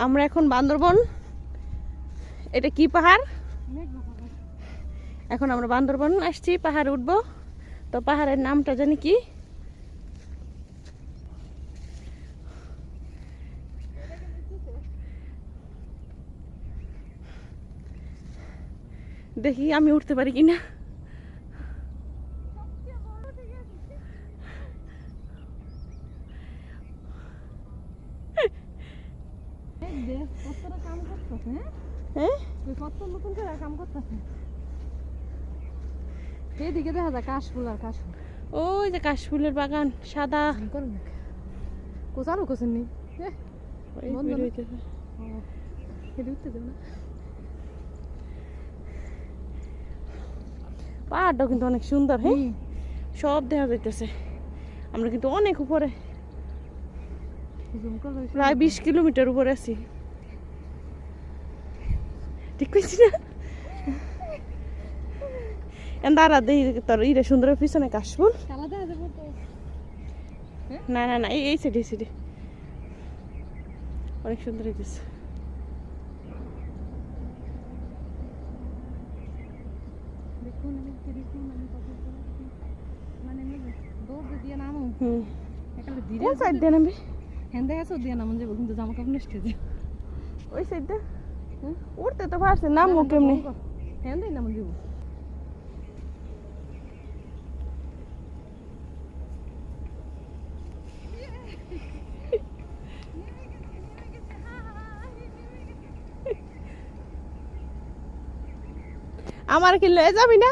আমরা এখন বান্দরবন, এটা কি পাহাড়? এখন আমরা বান্দরবন আসছি, পাহাড়ে উঠবো। তো পাহাড়ের নামটা জানি কি, দেখি আমি উঠতে পারি কিনা। এদিকে দেখা যায় কাশফুল আর কাশফুল। ওই যে কাশফুলের বাগান সাদা। কোথাও কোথাও নেই। পাহাড়টা কিন্তু অনেক সুন্দর। হ্যাঁ, সব দেখা যাইতেছে। আমরা কিন্তু অনেক উপরে, প্রায় 20 কিলোমিটার উপরে আছি। ঠিক কইছি না? দাঁড়া দেই তোর ইরে সুন্দর পিছনে কাশফুল। না না না, এই সাইডে এই সাইডে অনেক সুন্দর হইতেছে। কোন সাইড দিয়ে নামবি? কিন্তু জামা কাপড় নষ্ট হয়ে যায়। ওই সাইড দিয়ে উঠতে তো পারছে, নামবো কেমনি? হ্যাঁ দেয় নামন যাবো। আমার কি লয়ে যাবি না?